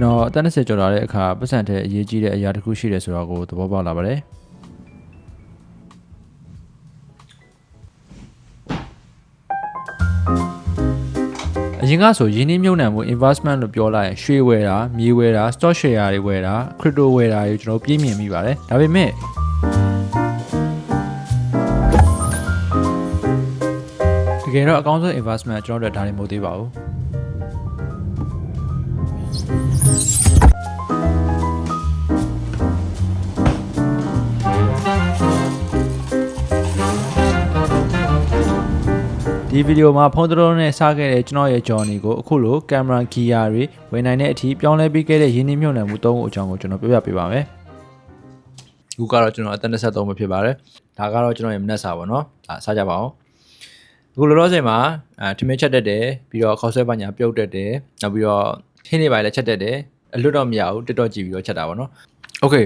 တော်အသက်20ကျော်လာတဲ့အခါပတ်စံတဲ့အရေးကြီးတဲ့အရာတစ်ခုရှိတယ်ဆိုတော့ကိုသဘောပေါက်လာပါတယ်အရင်ကဆိုရင်းနှီးမြှုပ်နှံမှု investment လို့ပြောလိုက်ရင်ရွှေဝယ်တာမြေဝယ်တာ stock share တွေဝယ်တာ crypto ဝယ်တာတွေကျွန်တော်ပြည့်မြင်မိပါတယ်ဒါပေမဲ့တကယ်တော့အကောင်းဆုံး investment ကျွန်တော်တို့ဒါတွေမဟုတ်သေးပါဘူးဒီဗီဒီယိုမှာဖုန်းသုံးနဲ့စခဲ့တဲ့ကျွန်တော်ရဲ့ journey ကိုအခုလို camera gear တွေဝင်နိုင်တဲ့အထိပြောင်းလဲပြီးခဲ့တဲ့ရင်းနှီးမြှုပ်နှံမှု၃ခုအကြောင်းကိုကျွန်တော်ပြောပြပေးပါမယ်။အခုကတော့ကျွန်တော်အသက်23ပဲဖြစ်ပါတယ်။ဒါကတော့ကျွန်တော်ရဲ့မနက်စာပေါ့နော်။ဒါစကြပါအောင်။အခုလောလောဆယ်မှာထမင်းချက်တက်တယ်ပြီးတော့ခေါက်ဆွဲပညာပြုတ်တက်တယ်နောက်ပြီးတော့ခင်းနေပါလေချက်တက်တယ်အလွတ်တော့မရဘူးတက်တော့ကြည့်ပြီးတော့ချက်တာပေါ့နော်။ Okay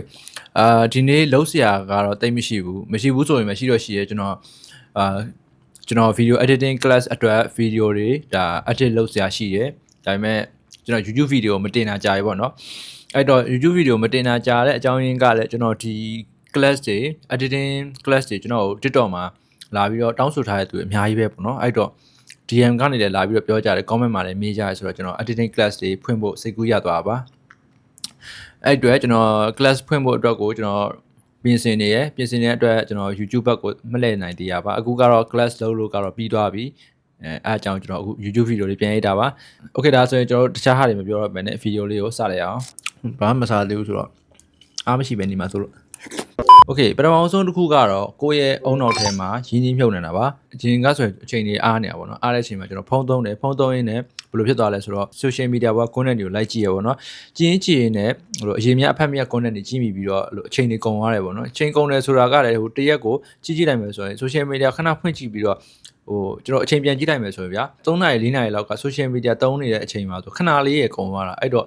ဒီနေ့လုံးစရာကတော့တိတ်မရှိဘူးဆိုရင်မရှိတော့ရှိရဲကျွန်တော် video editing class အတွက် video တွေဒါ edit လုပ်စရာရှိတယ်ဒါပေမဲ့ကျွန်တော် YouTube video မတင်တာကြာပြီပေါ့နော်အဲ့တော့ YouTube video မတင်တာကြာတဲ့အကြောင်းရင်းကလည်းကျွန်တော်ဒီ class တွေ editing class တွေကျွန်တော် TikTok မှာလာပြီးတော့တောင်းဆိုထားတဲ့သူအများကြီးပဲပေါ့နော်အဲ့တော့ DM ကနေလည်းလာပြီးတော့ပြောကြတယ် comment မှာလည်းမေးကြတယ်ဆိုတော့ကျွန်တော် editing class တွေဖွင့်ဖို့စိတ်ကူးရသွားပါအဲ့အတွက်ကျွန်တော် class ဖွင့်ဖို့အတွက်ကိုကျွန်တော်ပြင်ဆင်နေတဲ့အတွက်ကျွန်တော် YouTube ဘက်ကိုမလှည့်နိုင်သေးရပါအခုကတော့ class လုပ်လို့ကတော့ပြီးသွားပြီအဲအကြောင်းကျွန်တော်အခု YouTube video လေးပြန်ရိုက်တာပါ Okay ဒါဆိုရင်ကျွန်တော်တခြားဟာတွေမပြောတော့ဘဲနဲ့ video လေးကိုစလိုက်အောင်ဘာမှမစားသေးဘူးဆိုတော့အားမရှိပဲနေမှာဆိုလို့Okay ပထမဆုံးတစ်ခုကတော့ကိုယ့်ရဲ့အုံနောက်ထဲမှာရင်းနှီးမြှုပ်နေတာပါအရင်ကဆိုရင်အချိန်တွေအားနေတာပေါ့နော်အားတဲ့အချိန်မှာကျွန်တော်ဖုန်းသုံးရင်းနဲ့ဘယ်လိုဖြစ်သွားလဲဆိုတော့ social media ပေါ် content တွေကို like ကြည့်ရပေါ့နော်ကြည့်ရင်နဲ့ဟိုအရင်မြတ်အဖက်မြတ် content တွေကြည့်မိပြီးတော့အချိန်တွေကုန်သွားတယ်ပေါ့နော်အချိန်ကုန်တယ်ဆိုတာကလည်းဟိုတရက်ကိုကြည့်လိုက်မယ်ဆိုရင် social media ခဏဖွင့်ကြည့်ပြီးတော့ဟိုကျွန်တော်အချိန်ပြန်ကြည့်လိုက်မယ်ဆိုရင်ဗျာ3နာရီ4နာရီလောက်က social media သုံးနေတဲ့အချိန်မှာဆိုခဏလေးရေကုန်သွားတာအဲ့တော့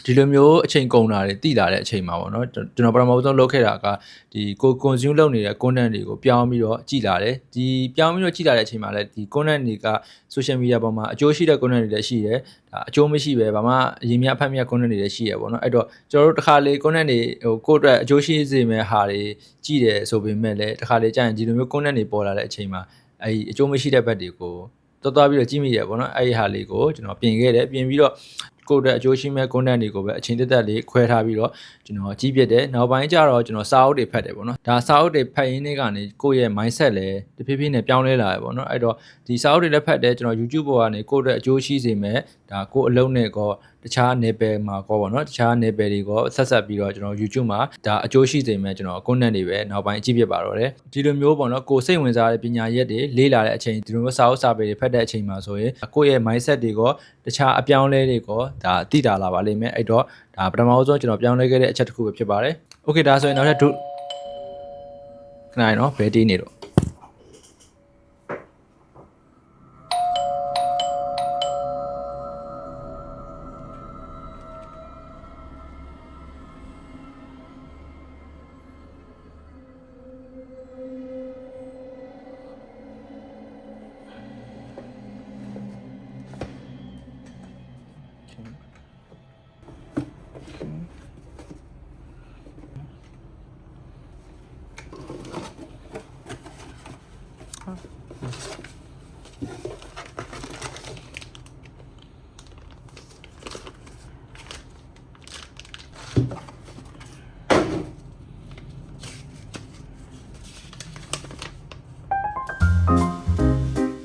ဒီလိုမျိုးအချိန်ကုန်တာတွေတိလာတဲ့အချိန်မှာပေါ့နော်ကျွန်တော်ပထမဆုံးလုပ်ခဲ့တာကဒီကို consume လုပ်နေတဲ့ content တွေကိုပြောင်းပြီးတော့ကြည်လာတယ်ဒီပြောင်းပြီးတော့ကြည်လာတဲ့အချိန်မှာလည်းဒီ content တွေက social media ပေါ်မှာအကျိုးရှိတဲ့ content တွေလည်းရှိတယ်ဒါအကျိုးမရှိပဲဘာမှအရင်မြတ်အဖက်မြတ် content တွေလည်းရှိရပေါ့နော်အဲ့တော့ကျွန်တော်တို့တစ်ခါလေ content တွေဟိုကိုယ့်အတွက်အကျိုးရှိစေမယ့်ဟာတွေကြည်တယ်ဆိုပေမဲ့လည်းတစ်ခါလေကြာရင်ဒီလိုမျိုး content တွေပေါ်လာတဲ့အချိန်မှာအဲ့ဒီအကျိုးမရှိတဲ့ဘက်တွေကိုသွားပြီးတော့ကြည့်မိရပေါ့နော်အဲ့ဒီဟာလေးကိုကျွန်တော်ပြင်ခဲ့တယ်ပြင်ပြီးတော့ကိုယ့်အတွက်အကျိုးရှိမဲ့ content တွေကိုပဲအချိန်တက်လေးခွဲထားပြီးတော့ကျွန်တော်ကြီးပြတယ်နောက်ပိုင်းကျတော့ကျွန်တော်စာအုပ်တွေဖတ်တယ်ပေါ့နော်ဒါစာအုပ်တွေဖတ်ရင်းနေကနေကိုယ့်ရဲ့ mindset လည်းတဖြည်းဖြည်းနဲ့ပြောင်းလဲလာတယ်ပေါ့နော်အဲ့တော့ဒီစာအုပ်တွေလည်းဖတ်တယ်ကျွန်တော် YouTube ပေါ်ကနေကိုယ့်အတွက်အကျိုးရှိစေမဲ့ဒါကိုယ့်အလုံးနဲ့ကောတခြား level မှာကောပေါ့နော်တခြား level တွေကောဆက်ပြီးတော့ကျွန်တော် YouTube မှာဒါအကျိုးရှိစေမဲ့ကျွန်တော် content တွေပဲနောက်ပိုင်းကြည့်ပြပါတော့တယ်ဒီလိုမျိုးပေါ့နော်ကိုယ်စိတ်ဝင်စားတဲ့ပညာရက်တွေလေ့လာတဲ့အချိန်ဒီလိုမျိုးစာအုပ်စာပေတွေဖတ်တဲ့အချိန်မှာဆိုရင်ကိုယ့်ရဲ့ mindset တွေကောတခြားအပြောင်းလဲတွေကောဒါတိတာလာပါလိမ့်မယ်အဲ့တော့ဒါပထမဆုံးကျွန်တော်ပြောင်းလဲခဲ့တဲ့အချက်တစ်ခုပဲဖြစ်ပါတယ် Okay ဒါဆိုရင်နောက်ထပ်ခဏနော်ဘယ်တီးနေတော့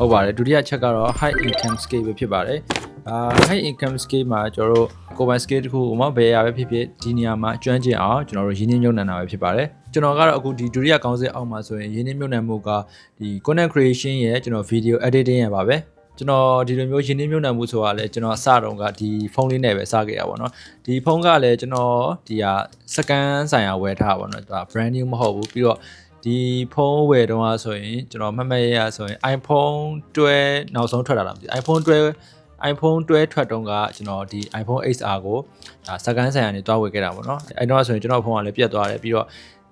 ဟုတ်ပါတယ်ဒုတိယချက်ကတော့ high income scale ပဲဖြစ်ပါတယ်high income scale မှာကျွန်တော်တို့ကိုယ်ပိုင် scale တစ်ခုဥမာဘယ်အရာပဲဖြစ်ဖြစ်ဒီနေရာမှာကျွမ်းကျင်အောင်ကျွန်တော်တို့ရင်းနှီးမြှုပ်နှံတာပဲဖြစ်ပါတယ်ကျွန်တော်ကတော့အခုဒီဒုတိယခေါင်းစဉ်အောက်မှာဆိုရင်ရင်းနှီးမြှုပ်နှံမှုကဒီ content creation ရဲ့ကျွန်တော် video editing ရဲ့ပါပဲကျွန်တော်ဒီလိုမျိုးရင်းနှီးမြှုပ်နှံမှုဆိုတာလည်းကျွန်တော်အစတုန်းကဒီဖုန်းလေးနဲ့ပဲစခဲ့ရပါတော့ဒီဖုန်းကလည်းကျွန်တော်ဒီဟာစကန်ဆိုင်ရာဝယ်ထားပါတော့ဒါ brand new မဟုတ်ဘူးပြီးတော့ဒီဖုန်းဝယ်တော့ဆိုရင်ကျွန်တော်မှတ်ရဆိုရင် iPhone 12နောက်ဆုံးထွက်လာတာမသိ iPhone 12ထွက်တုန်းကကျွန်တော်ဒီ iPhone XR ကိုဒါစကန်ဆိုင်ရာနေတွားဝယ်ခဲ့တာပေါ့နော်အဲ့တော့ဆိုရင်ကျွန်တော်ဖုန်းကလည်းပြတ်သွားတယ်ပြီးတော့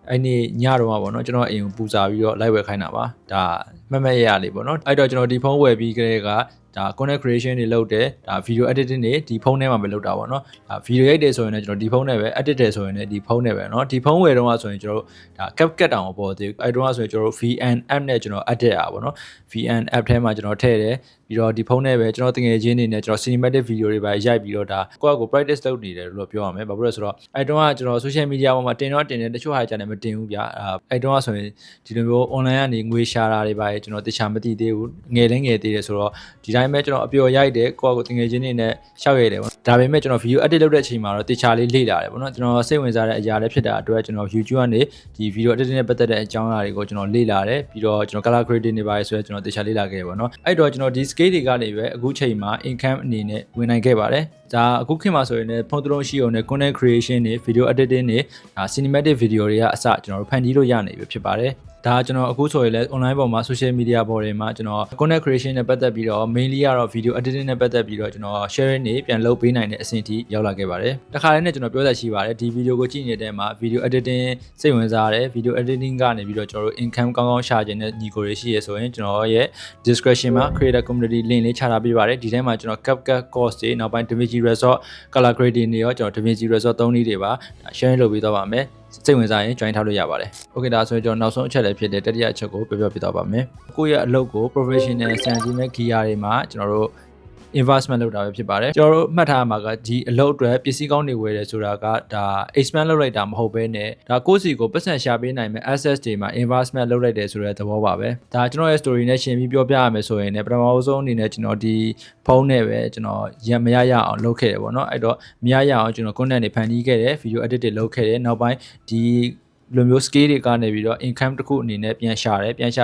အဲ့ဒီညတော့ပေါ့နော်ကျွန်တော်အိမ်ကိုပူစာပြီးတော့လိုက်ဝယ်ခိုင်းတာပါဒါမှတ်ရလေးပေါ့နော်အဲ့တော့ကျွန်တော်ဒီဖုန်းဝယ်ပြီးကြတဲ့က ဒါ content creation တွေလုပ်တယ်ဒါ video editing တွေဒီဖုန်းထဲမှာပဲလုပ်တာပေါ့နော်ဒါ video ရိုက်တယ်ဆိုရင်လည်းကျွန်တော်ဒီဖုန်းနဲ့ပဲ edit တယ်ဆိုရင်လည်းဒီဖုန်းနဲ့ပဲเนาะဒီဖုန်းဝယ်တော့ဆိုရင်ကျွန်တော်ဒါ CapCut တောင်ပေါ်သေးအဲ့တော့ဆိုရင်ကျွန်တော် VN app နဲ့ကျွန်တော် edit ရပါပေါ့နော် VN app ထဲမှာကျွန်တော်ထည့်တယ်ပြီးတော့ဒီဖုန်းနဲ့ပဲကျွန်တော်တကယ်ချင်းနေနဲ့ကျွန်တော် cinematic video တွေပါရိုက်ပြီးတော့ဒါကိုယ့်ကို practice လုပ်နေတယ်လို့ပြောရမယ်ဘာဖြစ်လို့လဲဆိုတော့အဲ့တော့ကျွန်တော် social media ပေါ်မှာတင်တော့တင်တယ်တချို့ဟာကြတယ်မတင်ဘူးဗျာအဲ့တော့ဆိုရင်ဒီလိုမျိုး online ကနေငွေရှာတာတွေပါကျွန်တော်တခြားမသိသေးဘူးငယ်လေးငယ်သေးတယ်ဆိုတော့ဒီတိုင်းပဲကျွန်တော်အပျော်ရိုက်တယ်ကိုယ့်ကိုတကယ်ချင်းနေနဲ့ရှောက်ရိုက်တယ်ပေါ့ဒါပေမဲ့ကျွန်တော် video edit လုပ်တဲ့အချိန်မှာတော့တခြားလေးလေ့လာတယ်ပေါ့နော်ကျွန်တော်စိတ်ဝင်စားတဲ့အရာလေးဖြစ်တာအတွက်ကျွန်တော် YouTube ကနေဒီ video editing နဲ့ပတ်သက်တဲ့အကြောင်းအရာတွေကိုကျွန်တော်လေ့လာတယ်ပြီးတော့ကျွန်တော် color grading တွေပါဆိုရင်ကျွန်တော်တခြားလေ့လာခဲ့ပါတော့အဲ့တော့ကျွန်တော်ဒီ scale တွေကနေပဲအခုချိန်မှာ income အနေနဲ့ဝင်နိုင်ခဲ့ပါတယ်ဒါအခုခေတ်မှာဆိုရင်လည်းဖုန်းသုံးရှိအောင်နဲ့ content creation တွေ video editing တွေဒါ cinematic video တွေကအစကျွန်တော်တို့ဖန်တီးလို့ရနေပြီဖြစ်ပါတယ်ဒါကျွန်တော်အခုဆိုရင်လည်း online ပေါ်မှာ social media ပေါ်တွေမှာကျွန်တော် content creation နဲ့ပတ်သက်ပြီးတော့ mainly ကတော့ video editing နဲ့ပတ်သက်ပြီးတော့ကျွန်တော် sharing တွေပြန်လုပ်ပေးနိုင်တဲ့အဆင့်ထိရောက်လာခဲ့ပါတယ်တခါတည်းနဲ့ကျွန်တော်ပြောသက်ရှိပါတယ်ဒီ video ကိုကြည့်နေတဲ့မှာ video editing စိတ်ဝင်စားတယ် video editing ကနေပြီးတော့ကျွန်တော်တို့ income ကောင်းကောင်းရှာခြင်းနဲ့ညီကိုတွေရှိရဆိုရင်ကျွန်တော်ရဲ့ description မှာ creator community link လေးချထားပေးပါတယ်ဒီထဲမှာကျွန်တော် CapCut course တွေနောက်ပိုင်း DaVinci Resolve color grading တွေရောကျွန်တော် DaVinci Resolve 3 နည်းတွေပါ sharing လုပ်ပေးတော့ပါမယ်စိတ်ဝင်စားရင် join ထားလို့ရပါတယ်။ Okay ဒါဆိုရင်ကျွန်တော်နောက်ဆုံးအချက်လည်းဖြစ်တဲ့တတိယအချက်ကိုပြောပြပေးသွားပါမယ်။ကိုယ့်ရဲ့အလုပ်ကို professional စံချိန်မဲ့ gear တွေမှာကျွန်တော်တို့ investment လုပ်တာပဲဖြစ်ပါတယ်ကျွန်တော်တို့မှတ်ထားမှာကဒီအလုပ်အတွက်ပစ္စည်းကောင်းတွေဝယ်တယ်ဆိုတာကဒါ expand လုပ်လိုက်တာမဟုတ်ဘဲနဲ့ဒါကိုယ့်စီကိုပတ်စံရှာပေးနိုင်မဲ့ access တွေမှာ investment လုပ်လိုက်တယ်ဆိုတဲ့သဘောပါပဲဒါကျွန်တော်ရဲ့ story နဲ့ရှင်းပြီးပြောပြရမယ်ဆိုရင်လည်းပထမဆုံးအနေနဲ့ကျွန်တော်ဒီဖုန်းနဲ့ပဲကျွန်တော်မရအောင်လုပ်ခဲ့တယ်ပေါ့နော်အဲ့တော့မရအောင်ကျွန်တော် content တွေဖန်တီးခဲ့တယ် video edit တွေလုပ်ခဲ့တယ်နောက်ပိုင်းဒီလိုမျိုး scale တွေကနေပြီးတော့ income တစ်ခုအနေနဲ့ပြန်ရှာ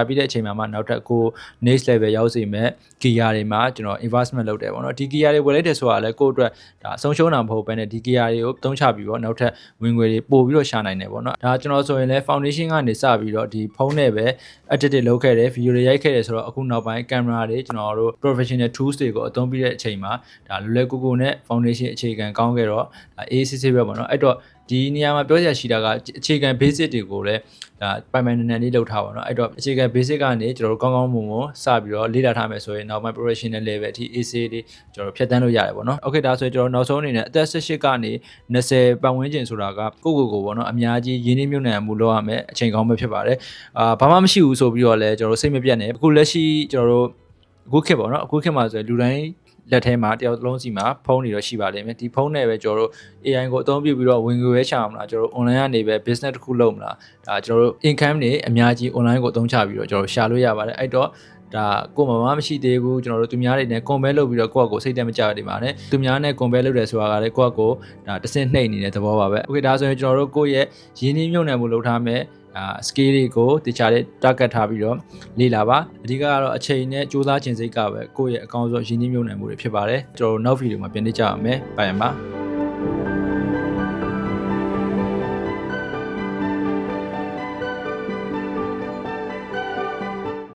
ပြီးတဲ့အချိန်မှာမှနောက်ထပ်ကို next level ရောက်စေမဲ့ gear တွေမှာကျွန်တော် investment လုပ်တယ်ပေါ့နော်ဒီ gear တွေဝယ်လိုက်တယ်ဆိုတာလည်းကိုယ့်အတွက်ဒါအဆုံးရှုံးတာမဟုတ်ဘဲနဲ့ဒီ gear တွေကိုသုံးချပြီးတော့နောက်ထပ်ဝင်ငွေတွေပို့ပြီးတော့ရှာနိုင်တယ်ပေါ့နော်ဒါကျွန်တော်ဆိုရင်လည်း foundation ကနေစပြီးတော့ဒီဖုန်းနဲ့ပဲ edit တွေလုပ်ခဲ့တယ် video တွေရိုက်ခဲ့တယ်ဆိုတော့အခုနောက်ပိုင်း camera တွေကျွန်တော်တို့ professional tools တွေကိုအသုံးပြုတဲ့အချိန်မှာဒါလွယ်လွယ်ကူကူနဲ့ foundation အခြေခံကောင်းခဲ့တော့ACC ပဲပေါ့နော်အဲ့တော့ဒီနေရာမှာပြောရရှိတာကအခြေခံ basic တွေကိုလည်းဒါပိုင်ပိုင်နန်လေးလုပ်ထားပါတော့အဲ့တော့အခြေခံ basic ကနေကျွန်တော်တို့ကောင်းကောင်းမွန်မွန်စပြီးတော့လေ့လာထားမယ်ဆိုရင်နောက်ပိုင်း professional level အထိ AC တွေကျွန်တော်တို့ဖြတ်တန်းလို့ရတယ်ပေါ့နော် Okay ဒါဆိုရင်ကျွန်တော်နောက်ဆုံးအနေနဲ့အသက်18ကနေ20ပတ်ဝန်းကျင်ဆိုတာကကိုပေါ့နော်အများကြီးရင်းနှီးမြှုပ်နှံမှုလုပ်ရမယ်အချိန်ကောင်းပဲဖြစ်ပါတယ်ဘာမှမရှိဘူးဆိုပြီးတော့လည်းကျွန်တော်တို့စိတ်မပြတ်နဲ့အခုလက်ရှိကျွန်တော်တို့အခုခေတ်ပေါ့နော်အခုခေတ်မှာဆိုရင်လူတိုင်းလက်ထဲမှာတယောက်လုံးစီမှာဖုန်းတွေတော့ရှိပါလိမ့်မယ်ဒီဖုန်းနဲ့ပဲကျွန်တော်တို့ AI ကိုအသုံးပြုပြီးတော့ဝင်ငွေပဲရှာမှာမလားကျွန်တော်တို့ online ကနေပဲ business တစ်ခုလုပ်မလားဒါကျွန်တော်တို့ income တွေအများကြီး online ကိုအသုံးချပြီးတော့ကျွန်တော်တို့ရှာလို့ရပါတယ်အဲ့တော့ဒါကိုယ်မှမရှိသေးဘူးကျွန်တော်တို့သူများတွေနဲ့ compare လုပ်ပြီးတော့ကိုယ့်အကိုစိတ်တက်မကြနေပါနဲ့သူများနဲ့ compare လုပ်တယ်ဆိုတာကလည်းကိုယ့်အကိုဒါတစ်ဆင့်နှိမ့်နေတဲ့သဘောပါပဲ Okay ဒါဆိုရင်ကျွန်တော်တို့ကိုယ့်ရဲ့ရင်းနှီးမြှုပ်နှံမှုလုပ်ထားမယ်scale တွေကိုတခြားလေး target ထားပြီးတော့လေ့လာပါအဓိကကတော့အချိန်နဲ့စူးစမ်းခြင်းစိတ်ကပဲကိုယ့်ရဲ့အကောင်းဆုံးရင်းနှီးမြှုပ်နှံမှုတွေဖြစ်ပါတယ်ကျွန်တော်တို့နောက်ဗီဒီယိုမှာပြန်တွေ့ကြရမယ်ဘိုင်ပါ